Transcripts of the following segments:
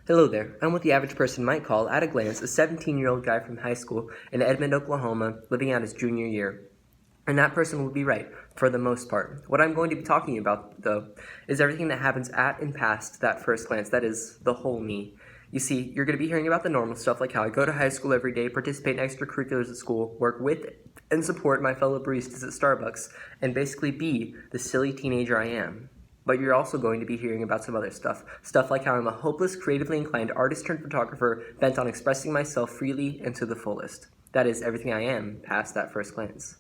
Hello there, I'm what the average person might call, at a glance, a 17-year-old guy from high school in Edmond, Oklahoma, living out his junior year. And that person would be right, for the most part. What I'm going to be talking about, though, is everything that happens at and past that first glance, that is, the whole me. You see, you're going to be hearing about the normal stuff like how I go to high school every day, participate in extracurriculars at school, work with and support my fellow baristas at Starbucks, and basically be the silly teenager I am. But you're also going to be hearing about some other stuff. Stuff like how I'm a hopeless, creatively inclined artist turned photographer bent on expressing myself freely and to the fullest. That is, everything I am past that first glance.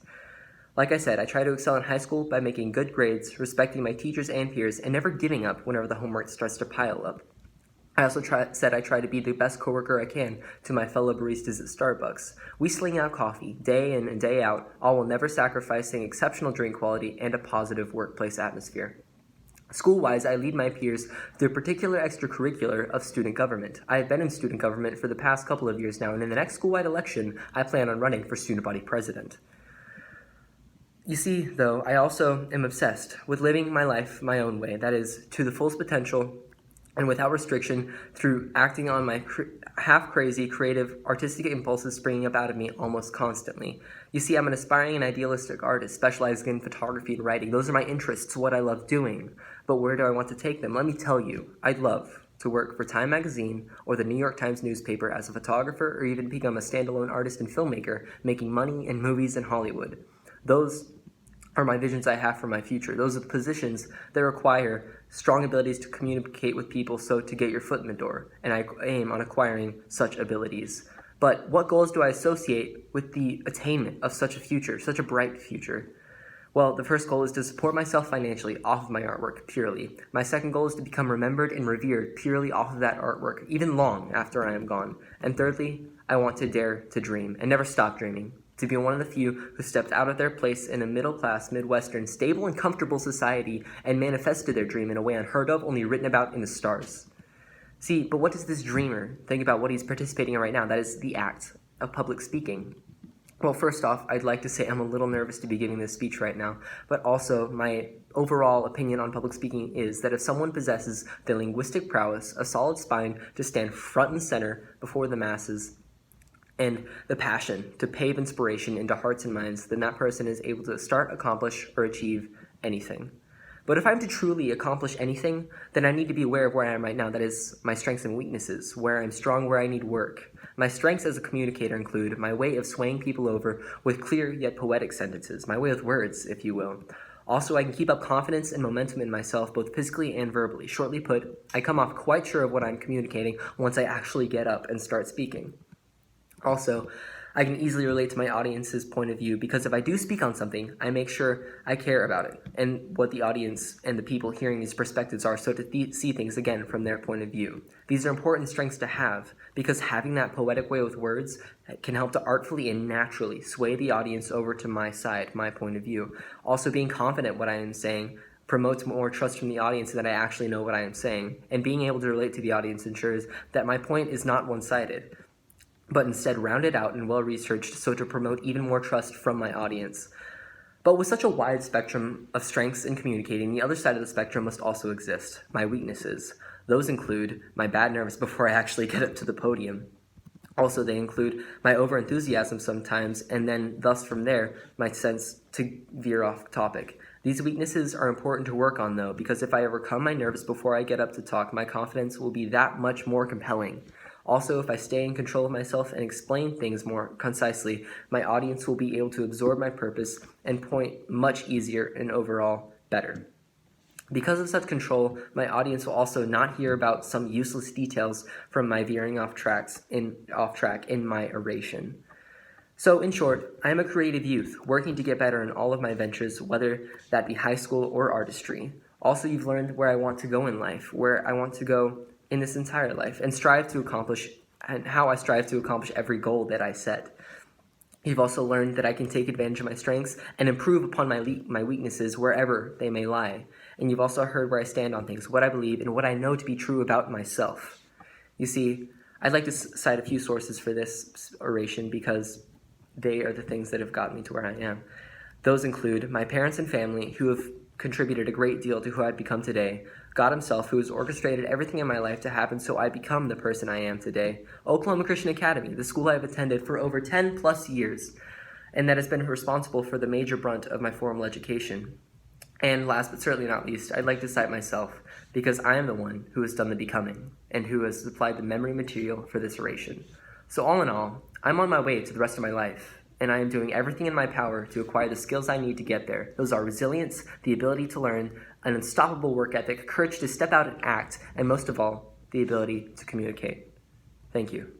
Like I said, I try to excel in high school by making good grades, respecting my teachers and peers, and never giving up whenever the homework starts to pile up. I also said I try to be the best coworker I can to my fellow baristas at Starbucks. We sling out coffee, day in and day out, all while never sacrificing exceptional drink quality and a positive workplace atmosphere. School-wise, I lead my peers through a particular extracurricular of student government. I have been in student government for the past couple of years now, and in the next school-wide election, I plan on running for student body president. You see, though, I also am obsessed with living my life my own way, that is, to the fullest potential and without restriction, through acting on my half-crazy, creative, artistic impulses springing up out of me almost constantly. You see, I'm an aspiring and idealistic artist, specializing in photography and writing. Those are my interests, what I love doing. But where do I want to take them? Let me tell you, I'd love to work for Time Magazine or the New York Times newspaper as a photographer, or even become a standalone artist and filmmaker, making money in movies in Hollywood. Those are my visions I have for my future. Those are the positions that require strong abilities to communicate with people, so to get your foot in the door, and I aim on acquiring such abilities. But what goals do I associate with the attainment of such a future, such a bright future? Well, the first goal is to support myself financially off of my artwork, purely. My second goal is to become remembered and revered purely off of that artwork, even long after I am gone. And thirdly, I want to dare to dream and never stop dreaming. To be one of the few who stepped out of their place in a middle-class, Midwestern, stable and comfortable society and manifested their dream in a way unheard of, only written about in the stars. See, but what does this dreamer think about what he's participating in right now? That is the act of public speaking. Well, first off, I'd like to say I'm a little nervous to be giving this speech right now, but also my overall opinion on public speaking is that if someone possesses the linguistic prowess, a solid spine to stand front and center before the masses, and the passion to pave inspiration into hearts and minds, then that person is able to start, accomplish, or achieve anything. But if I'm to truly accomplish anything, then I need to be aware of where I am right now, that is, my strengths and weaknesses, where I'm strong, where I need work. My strengths as a communicator include my way of swaying people over with clear yet poetic sentences, my way with words, if you will. Also, I can keep up confidence and momentum in myself, both physically and verbally. Shortly put, I come off quite sure of what I'm communicating once I actually get up and start speaking. Also, I can easily relate to my audience's point of view, because if I do speak on something, I make sure I care about it and what the audience and the people hearing these perspectives are, so to see things again from their point of view. These are important strengths to have, because having that poetic way with words can help to artfully and naturally sway the audience over to my side, my point of view. Also, being confident what I am saying promotes more trust from the audience that I actually know what I am saying, and being able to relate to the audience ensures that my point is not one-sided, but instead rounded out and well-researched, so to promote even more trust from my audience. But with such a wide spectrum of strengths in communicating, the other side of the spectrum must also exist, my weaknesses. Those include my bad nerves before I actually get up to the podium. Also, they include my overenthusiasm sometimes, and then thus from there, my sense to veer off topic. These weaknesses are important to work on, though, because if I overcome my nerves before I get up to talk, my confidence will be that much more compelling. Also, if I stay in control of myself and explain things more concisely, my audience will be able to absorb my purpose and point much easier and overall better. Because of such control, my audience will also not hear about some useless details from my veering off track in my oration. So, in short, I am a creative youth, working to get better in all of my ventures, whether that be high school or artistry. Also, you've learned where I want to go in life, where I want to go in this entire life, and how I strive to accomplish every goal that I set. You've also learned that I can take advantage of my strengths and improve upon my weaknesses wherever they may lie. And you've also heard where I stand on things, what I believe, and what I know to be true about myself. You see, I'd like to cite a few sources for this oration, because they are the things that have gotten me to where I am. Those include my parents and family, who have contributed a great deal to who I've become today. God himself, who has orchestrated everything in my life to happen so I become the person I am today. Oklahoma Christian Academy, the school I've attended for over 10 plus years, and that has been responsible for the major brunt of my formal education. And last but certainly not least, I'd like to cite myself, because I am the one who has done the becoming, and who has supplied the memory material for this oration. So all in all, I'm on my way to the rest of my life, and I am doing everything in my power to acquire the skills I need to get there. Those are resilience, the ability to learn, an unstoppable work ethic, courage to step out and act, and most of all, the ability to communicate. Thank you.